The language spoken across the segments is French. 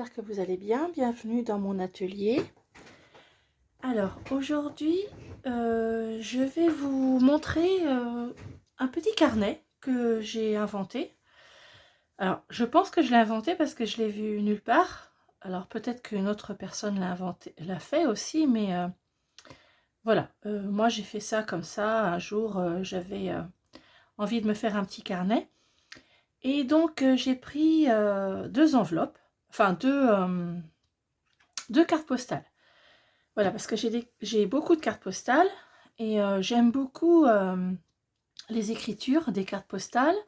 j'espère que vous allez bien. Bienvenue dans mon atelier. Alors aujourd'hui, je vais vous montrer un petit carnet que j'ai inventé. Alors je pense que je l'ai inventé parce que je l'ai vu nulle part. Alors peut-être qu'une autre personne l'a fait aussi, mais voilà. Moi j'ai fait ça comme ça. Un jour j'avais envie de me faire un petit carnet. Et donc j'ai pris deux enveloppes, enfin deux cartes postales. Voilà, parce que j'ai beaucoup de cartes postales et j'aime beaucoup les écritures des cartes postales,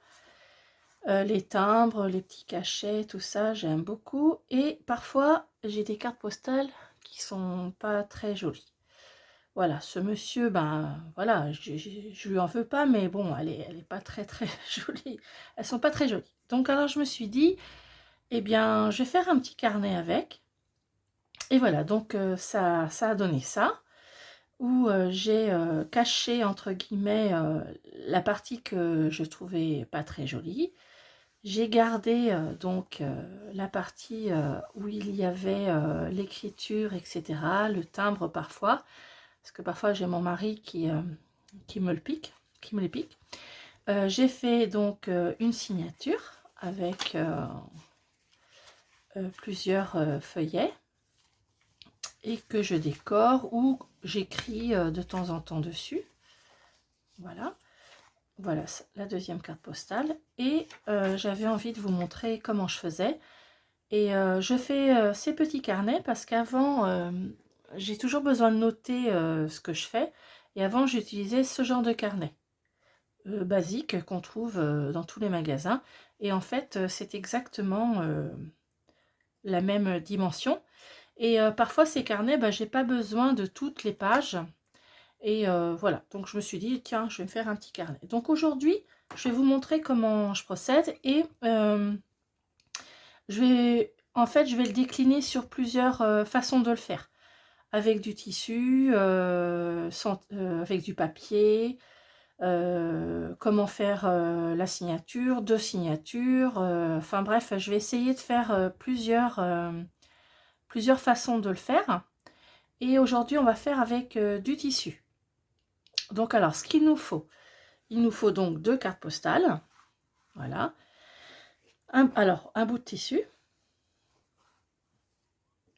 les timbres, les petits cachets, tout ça, j'aime beaucoup. Et parfois, j'ai des cartes postales qui sont pas très jolies. Voilà, ce monsieur, ben voilà, je lui en veux pas, mais bon, elle est pas très jolie. Elles sont pas très jolies. Donc alors je me suis dit, eh bien, je vais faire un petit carnet avec. Et voilà, donc ça a donné ça. Où j'ai caché entre guillemets la partie que je trouvais pas très jolie. J'ai gardé donc la partie où il y avait l'écriture, etc., le timbre parfois, parce que parfois j'ai mon mari qui me le pique, qui me les pique. J'ai fait donc une signature avec plusieurs feuillets et que je décore ou j'écris de temps en temps dessus. Voilà. Voilà la deuxième carte postale. Et j'avais envie de vous montrer comment je faisais. Et je fais ces petits carnets parce qu'avant, j'ai toujours besoin de noter ce que je fais. Et avant, j'utilisais ce genre de carnet basique qu'on trouve dans tous les magasins. Et en fait, c'est exactement la même dimension. Et parfois, ces carnets, bah, j'ai pas besoin de toutes les pages. Et voilà, donc je me suis dit, tiens, je vais me faire un petit carnet. Donc aujourd'hui, je vais vous montrer comment je procède et en fait, je vais le décliner sur plusieurs façons de le faire. Avec du tissu, avec du papier, comment faire la signature, deux signatures, enfin bref, je vais essayer de faire plusieurs façons de le faire. Et aujourd'hui, on va faire avec du tissu. Donc alors, ce qu'il nous faut, il nous faut donc deux cartes postales. Voilà. Alors, un bout de tissu.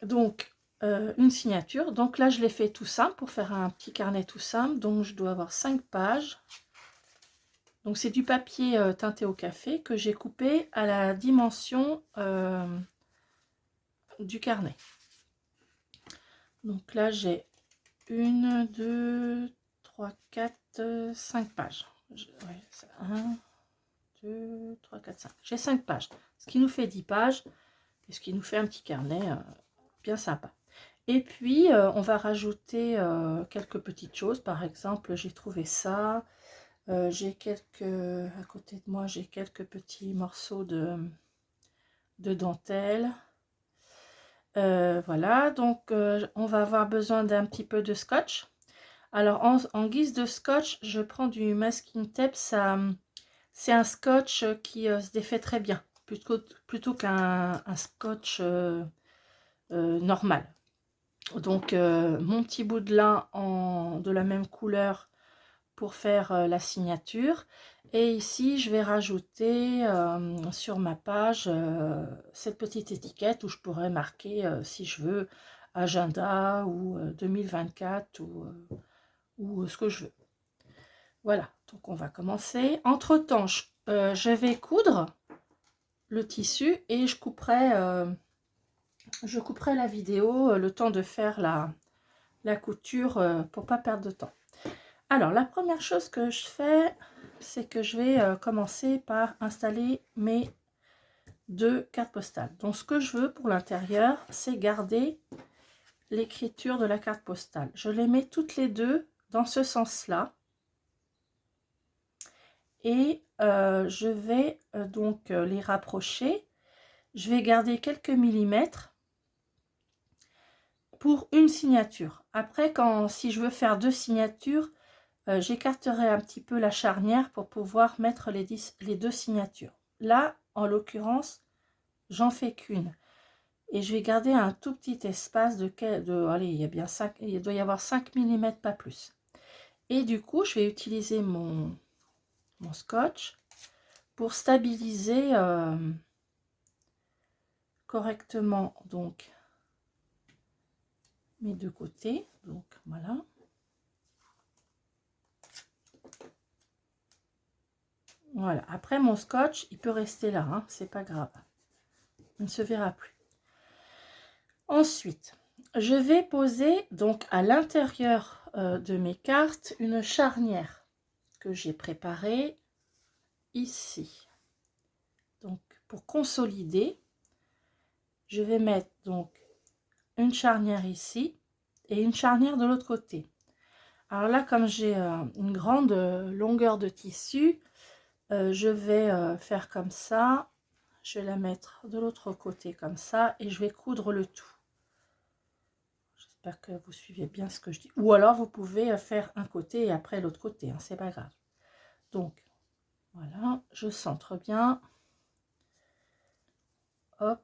Donc, une signature. Donc là, je l'ai fait tout simple pour faire un petit carnet tout simple. Donc, je dois avoir 5 pages. Donc, c'est du papier teinté au café que j'ai coupé à la dimension du carnet. Donc là, j'ai 1, 2, 3, 4, 5 pages. 1, 2, 3, 4, 5. J'ai 5 pages. Ce qui nous fait 10 pages. Et ce qui nous fait un petit carnet bien sympa. Et puis, on va rajouter quelques petites choses. Par exemple, j'ai trouvé ça. J'ai à côté de moi, j'ai quelques petits morceaux de dentelle. Voilà, donc on va avoir besoin d'un petit peu de scotch. Alors, en guise de scotch, je prends du masking tape. C'est un scotch qui se défait très bien, plutôt qu'un scotch normal. Donc mon petit bout de lin de la même couleur pour faire la signature. Et ici je vais rajouter sur ma page cette petite étiquette où je pourrais marquer si je veux agenda ou 2024 ou ce que je veux. Voilà, donc on va commencer. Entre temps je vais coudre le tissu et je couperai la vidéo le temps de faire la couture pour pas perdre de temps. Alors la première chose que je fais, c'est que je vais commencer par installer mes deux cartes postales. Donc ce que je veux pour l'intérieur, c'est garder l'écriture de la carte postale. Je les mets toutes les deux dans ce sens-là. Et je vais donc les rapprocher. Je vais garder quelques millimètres pour une signature. Après, si je veux faire deux signatures, j'écarterai un petit peu la charnière pour pouvoir mettre les deux signatures. Là, en l'occurrence, j'en fais qu'une. Et je vais garder un tout petit espace allez, il y a bien 5, il doit y avoir 5 mm, pas plus. Et du coup, je vais utiliser mon scotch pour stabiliser correctement donc mes deux côtés. Donc voilà. Voilà. Après, mon scotch, il peut rester là, hein, c'est pas grave. Il ne se verra plus. Ensuite, je vais poser donc à l'intérieur de mes cartes une charnière que j'ai préparée ici. Donc, pour consolider, je vais mettre donc une charnière ici et une charnière de l'autre côté. Alors là, comme j'ai une grande longueur de tissu, je vais faire comme ça. Je vais la mettre de l'autre côté comme ça et je vais coudre le tout. J'espère que vous suivez bien ce que je dis. Ou alors vous pouvez faire un côté et après l'autre côté, hein, c'est pas grave. Donc voilà, je centre bien. Hop.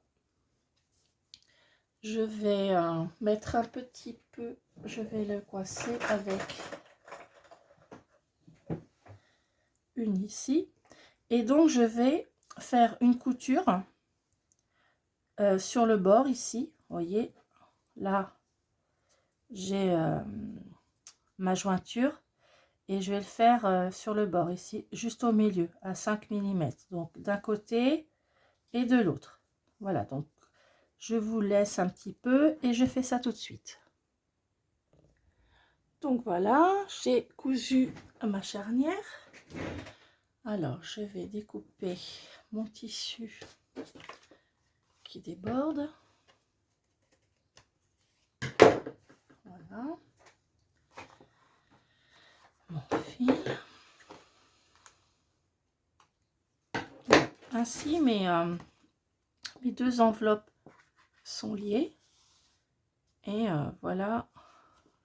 Je vais mettre un petit peu, je vais le coincer avec une ici. Et donc je vais faire une couture sur le bord ici. Vous voyez, là j'ai ma jointure et je vais le faire sur le bord ici, juste au milieu, à 5 mm. Donc d'un côté et de l'autre. Voilà, donc je vous laisse un petit peu et je fais ça tout de suite. Donc voilà, j'ai cousu ma charnière. Alors, je vais découper mon tissu qui déborde. Voilà. Mon fil. Ainsi, mes deux enveloppes sont liées. Et voilà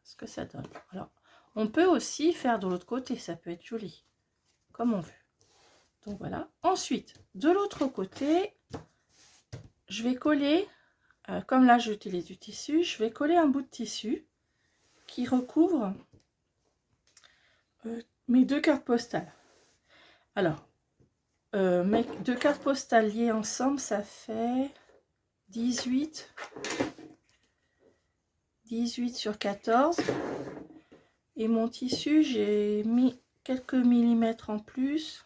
ce que ça donne. Alors, on peut aussi faire de l'autre côté, ça peut être joli, comme on veut. Donc voilà. Ensuite, de l'autre côté, je vais coller, comme là j'utilise du tissu, je vais coller un bout de tissu qui recouvre mes deux cartes postales. Alors, mes deux cartes postales liées ensemble, ça fait 18 sur 14. Et mon tissu, j'ai mis quelques millimètres en plus.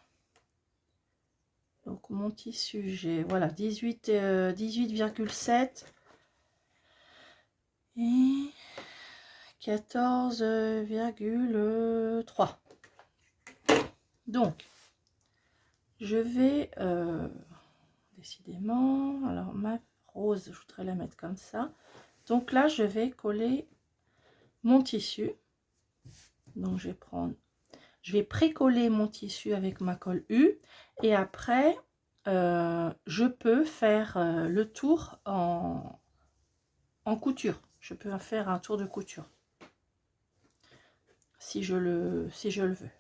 Donc mon tissu, j'ai voilà 18,7 et 14,3. Donc je vais décidément, alors ma rose, je voudrais la mettre comme ça. Donc là, je vais coller mon tissu. Donc je vais pré-coller mon tissu avec ma colle U et après je peux faire le tour en couture. Je peux faire un tour de couture si je le veux.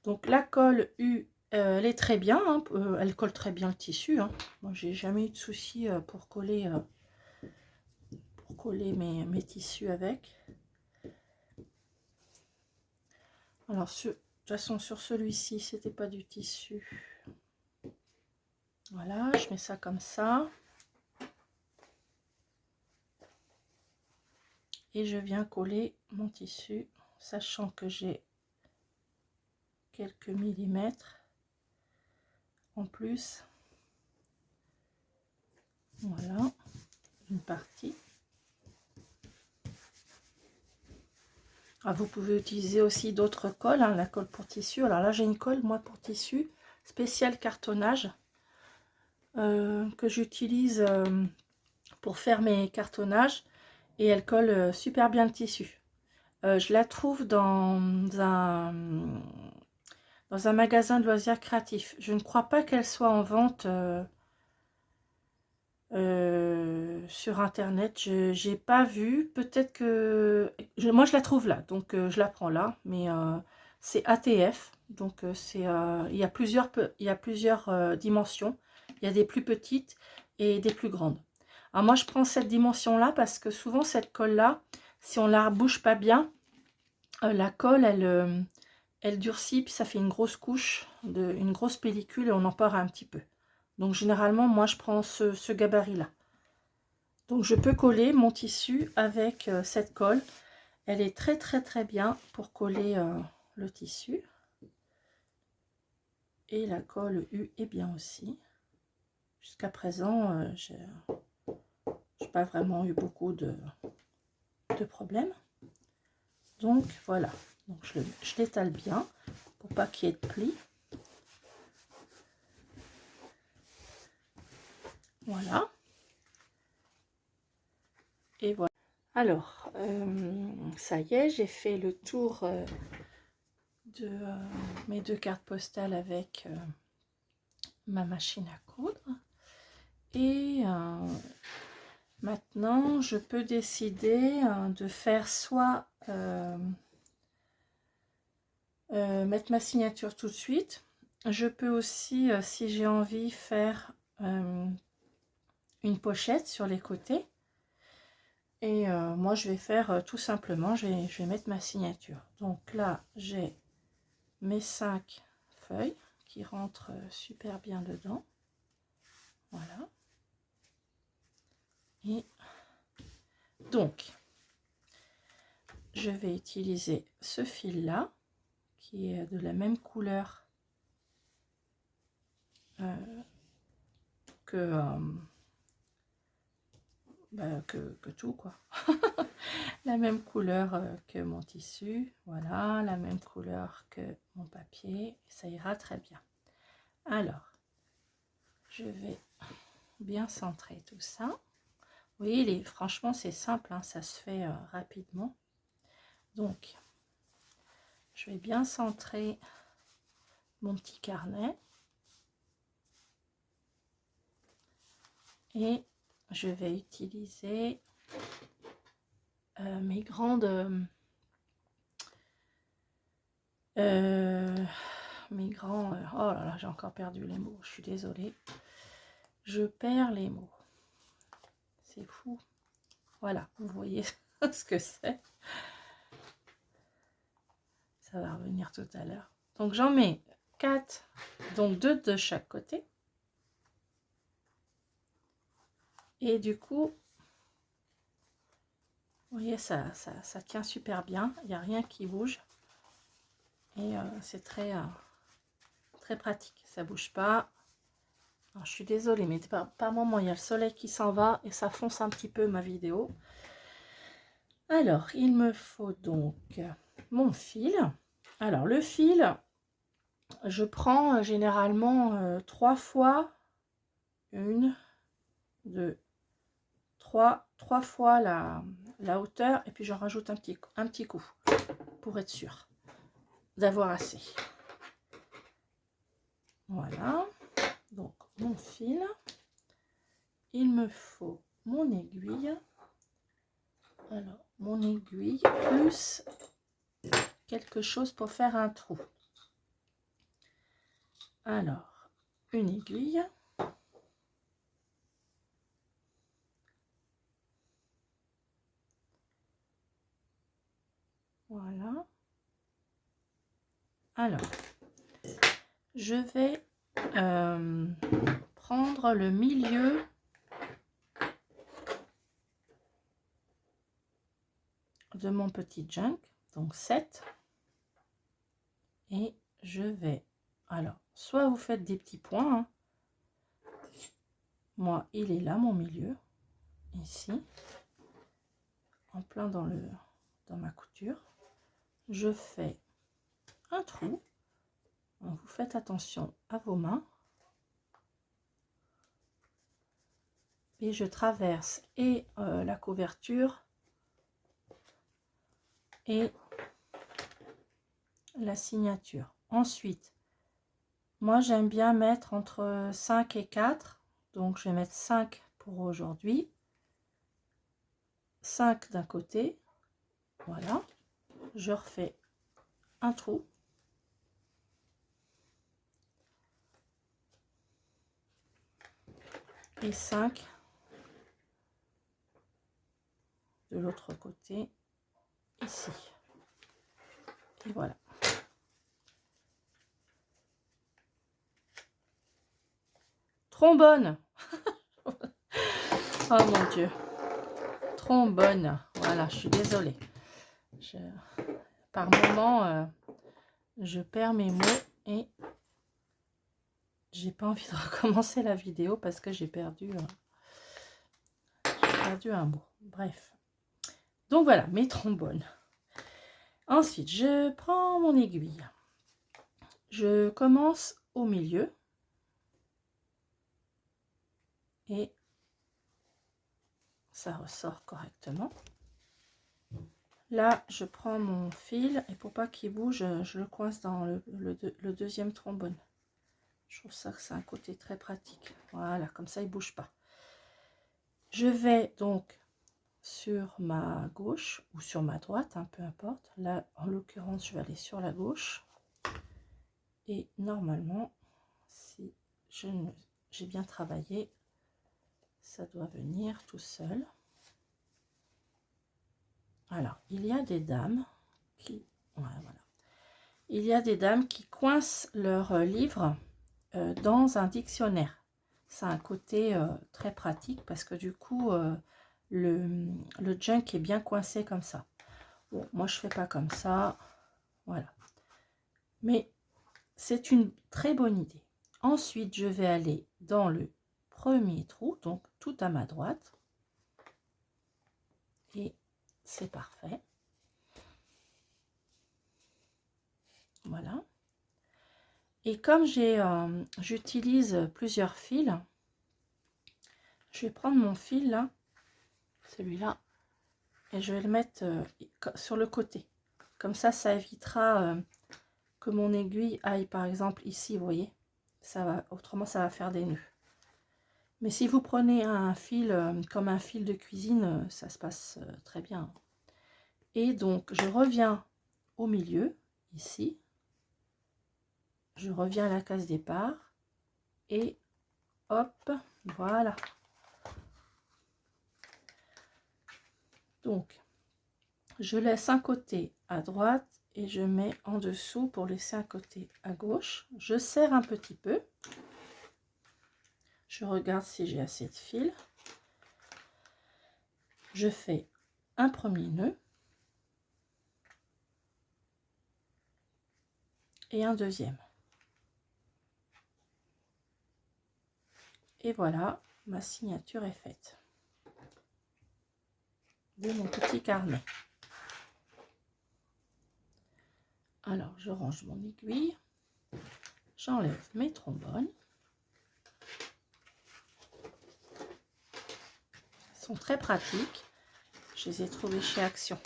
Donc la colle U, elle est très bien, hein, elle colle très bien le tissu, hein. Moi j'ai jamais eu de souci pour coller mes tissus avec. Alors de toute façon sur celui-ci c'était pas du tissu. Voilà, je mets ça comme ça. Et je viens coller mon tissu, sachant que j'ai quelques millimètres en plus. Voilà, une partie. Ah, vous pouvez utiliser aussi d'autres colles, hein, la colle pour tissu. Alors là, j'ai une colle, moi, pour tissu, spéciale cartonnage, que j'utilise pour faire mes cartonnages. Et elle colle super bien le tissu. Je la trouve dans un magasin de loisirs créatifs. Je ne crois pas qu'elle soit en vente sur internet. Je n'ai pas vu. Peut-être que... moi, je la trouve là. Donc, je la prends là. Mais c'est ATF. Donc, il y a plusieurs dimensions. Il y a des plus petites et des plus grandes. Alors moi je prends cette dimension là parce que souvent cette colle là, si on la bouge pas bien, la colle elle durcit, puis ça fait une grosse couche, une grosse pellicule et on en perd un petit peu. Donc généralement moi je prends ce gabarit là. Donc je peux coller mon tissu avec cette colle. Elle est très très très bien pour coller le tissu. Et la colle U est bien aussi. Jusqu'à présent, j'ai pas vraiment eu beaucoup de problèmes. Donc voilà. Donc je l'étale bien pour pas qu'il y ait de plis. Voilà. Et voilà. Alors, ça y est, j'ai fait le tour de mes 2 cartes postales avec ma machine à coudre. Et maintenant, je peux décider de faire soit mettre ma signature tout de suite. Je peux aussi, si j'ai envie, faire une pochette sur les côtés. Et moi, je vais faire tout simplement, je vais mettre ma signature. Donc là, j'ai mes 5 feuilles qui rentrent super bien dedans. Voilà. Et donc, je vais utiliser ce fil-là, qui est de la même couleur que tout, quoi. La même couleur que mon tissu, voilà, la même couleur que mon papier, ça ira très bien. Alors, je vais bien centrer tout ça. Oui, franchement, c'est simple, hein, ça se fait rapidement. Donc, je vais bien centrer mon petit carnet. Et je vais utiliser mes grandes... mes grands... oh là là, j'ai encore perdu les mots, je suis désolée. Je perds les mots. C'est fou. Voilà, vous voyez ce que c'est. Ça va revenir tout à l'heure. Donc j'en mets 4, donc 2 de chaque côté. Et du coup, vous voyez, ça tient super bien. Il n'y a rien qui bouge. Et c'est très pratique. Ça bouge pas. Alors, je suis désolée, mais par moment, il y a le soleil qui s'en va et ça fonce un petit peu ma vidéo. Alors, il me faut donc mon fil. Alors, le fil, je prends généralement 3 fois, 1, 2, 3 fois la hauteur, et puis j'en rajoute un petit coup pour être sûr d'avoir assez. Voilà, donc mon fil, il me faut mon aiguille. Alors, mon aiguille plus quelque chose pour faire un trou. Alors, une aiguille. Voilà. Alors, je vais prendre le milieu de mon petit junk, donc 7. Et je vais, alors, soit vous faites des petits points, hein. Moi, il est là, mon milieu, ici, en plein dans ma couture. Je fais un trou. Vous faites attention à vos mains. Et je traverse et la couverture et la signature. Ensuite, moi j'aime bien mettre entre 5 et 4. Donc je vais mettre 5 pour aujourd'hui. 5 d'un côté. Voilà. Je refais un trou. Et 5 de l'autre côté, ici. Et voilà. Trombone. Oh mon Dieu. Trombone. Voilà, je suis désolée. Par moment, je perds mes mots et j'ai pas envie de recommencer la vidéo parce que j'ai perdu un mot. Bref. Donc voilà, mes trombones. Ensuite, je prends mon aiguille. Je commence au milieu. Et ça ressort correctement. Là, je prends mon fil et pour pas qu'il bouge, je le coince dans le deuxième trombone. Je trouve ça que c'est un côté très pratique. Voilà, comme ça, il bouge pas. Je vais donc sur ma gauche ou sur ma droite, peu importe. Là, en l'occurrence, je vais aller sur la gauche. Et normalement, si j'ai bien travaillé, ça doit venir tout seul. Alors, il y a des dames qui... Ouais, voilà. Il y a des dames qui coincent leur livre dans un dictionnaire. C'est un côté très pratique parce que du coup, le junk est bien coincé comme ça. Bon, moi, je fais pas comme ça. Voilà. Mais c'est une très bonne idée. Ensuite, je vais aller dans le premier trou, donc tout à ma droite. Et c'est parfait. Voilà. Et comme j'utilise plusieurs fils, je vais prendre mon fil là, celui-là, et je vais le mettre sur le côté. Comme ça évitera que mon aiguille aille par exemple ici, vous voyez. Autrement, ça va faire des nœuds. Mais si vous prenez un fil comme un fil de cuisine, ça se passe très bien. Et donc, je reviens au milieu, ici. Je reviens à la case départ. Et hop, voilà. Donc, je laisse un côté à droite et je mets en dessous pour laisser un côté à gauche. Je serre un petit peu. Je regarde si j'ai assez de fil. Je fais un premier nœud et un deuxième. Et voilà, ma signature est faite de mon petit carnet. Alors, je range mon aiguille, j'enlève mes trombones. Ils sont très pratiques. Je les ai trouvés chez Action,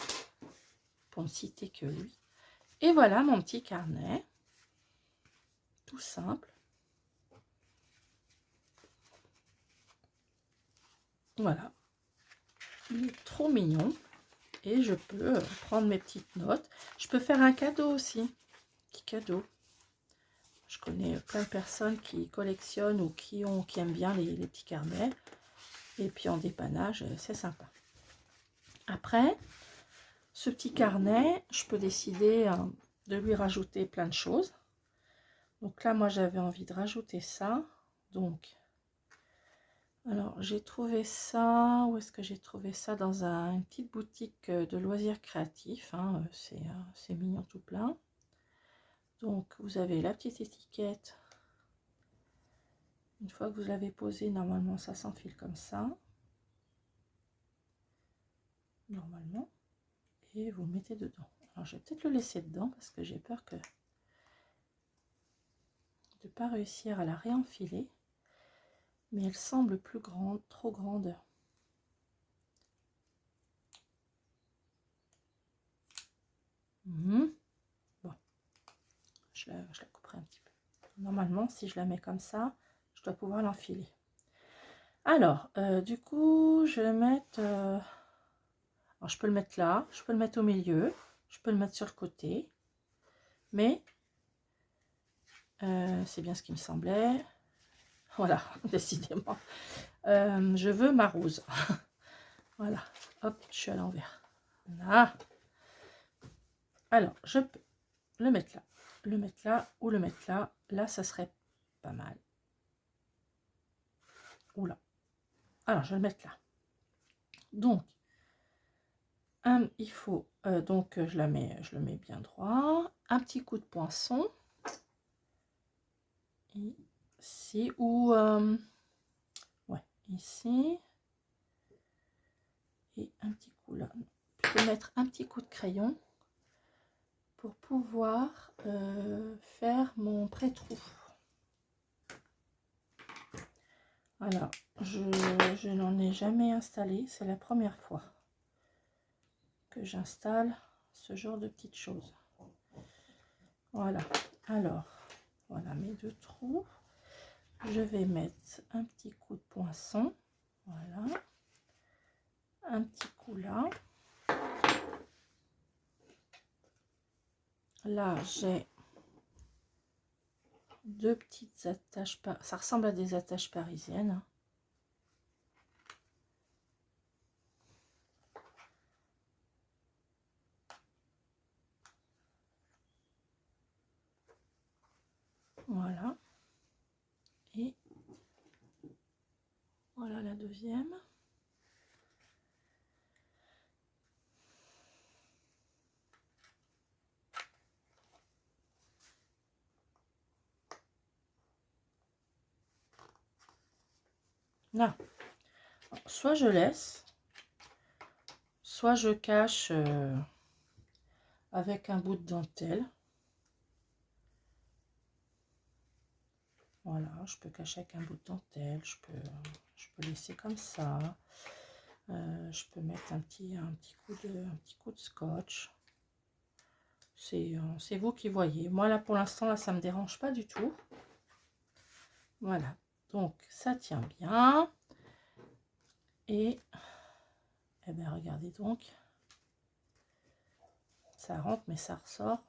pour ne citer que lui. Et voilà mon petit carnet, tout simple. Voilà, il est trop mignon. Et je peux prendre mes petites notes. Je peux faire un cadeau aussi. Petit cadeau. Je connais plein de personnes qui collectionnent ou qui aiment bien les petits carnets. Et puis en dépannage, c'est sympa. Après, ce petit carnet, je peux décider de lui rajouter plein de choses. Donc là, moi, j'avais envie de rajouter ça. Donc, alors, j'ai trouvé ça. Où est-ce que j'ai trouvé ça? Dans une petite boutique de loisirs créatifs. Hein, c'est mignon tout plein. Donc, vous avez la petite étiquette. Une fois que vous l'avez posée, normalement, ça s'enfile comme ça. Normalement. Et vous le mettez dedans. Alors, je vais peut-être le laisser dedans parce que j'ai peur de ne pas réussir à la réenfiler. Mais elle semble plus grande, trop grande. Bon, je la couperai un petit peu. Normalement, si je la mets comme ça, je dois pouvoir l'enfiler. Alors, du coup, je vais mettre... alors, je peux le mettre là, je peux le mettre au milieu, je peux le mettre sur le côté. Mais, c'est bien ce qui me semblait. Voilà, décidément. Je veux ma rose. Voilà, hop, je suis à l'envers. Là. Alors, je peux le mettre là, le mettre là ou le mettre là. Là, ça serait pas mal. Oula. Alors, je vais le mettre là. Donc, il faut, je le mets bien droit. Un petit coup de poinçon. Ici, ou... ouais, ici. Et un petit coup là. Je peux mettre un petit coup de crayon pour pouvoir faire mon pré-trou. Alors, je n'en ai jamais installé, c'est la première fois que j'installe ce genre de petites choses. Voilà, alors, voilà mes 2 trous. Je vais mettre un petit coup de poinçon, voilà, un petit coup là. Là, j'ai 2 petites attaches, ça ressemble à des attaches parisiennes. Voilà. Et voilà la deuxième. Là, soit je laisse, soit je cache avec un bout de dentelle. Voilà, je peux cacher avec un bout de dentelle, je peux laisser comme ça. Je peux mettre un petit coup de scotch. C'est vous qui voyez. Moi là pour l'instant là ça me dérange pas du tout. Voilà, donc ça tient bien. Et eh bien regardez donc, ça rentre mais ça ressort.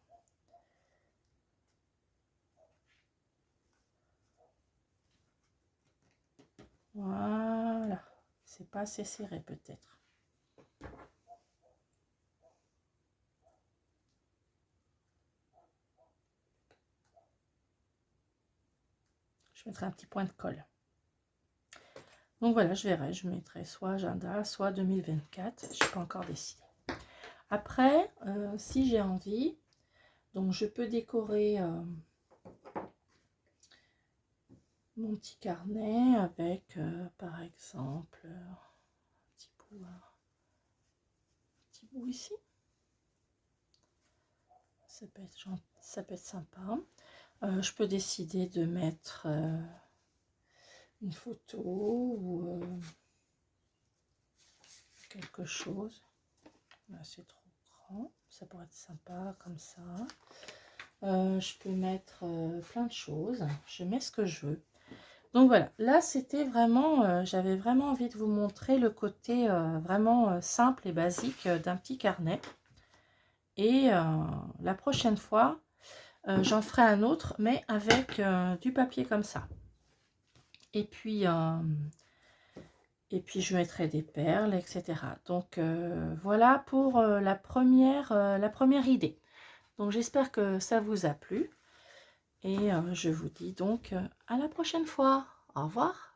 Voilà, c'est pas assez serré peut-être. Je mettrai un petit point de colle. Donc voilà, je verrai, je mettrai soit agenda, soit 2024, je n'ai pas encore décidé. Après, si j'ai envie, donc je peux décorer mon petit carnet avec, par exemple, un petit bout ici. Ça peut être sympa. Je peux décider de mettre une photo ou quelque chose. Là, c'est trop grand. Ça pourrait être sympa comme ça. Je peux mettre plein de choses. Je mets ce que je veux. Donc voilà, là c'était vraiment, j'avais vraiment envie de vous montrer le côté vraiment simple et basique d'un petit carnet. Et la prochaine fois, j'en ferai un autre, mais avec du papier comme ça. Et puis je mettrai des perles, etc. Donc voilà pour la première idée. Donc j'espère que ça vous a plu. Et je vous dis donc à la prochaine fois. Au revoir.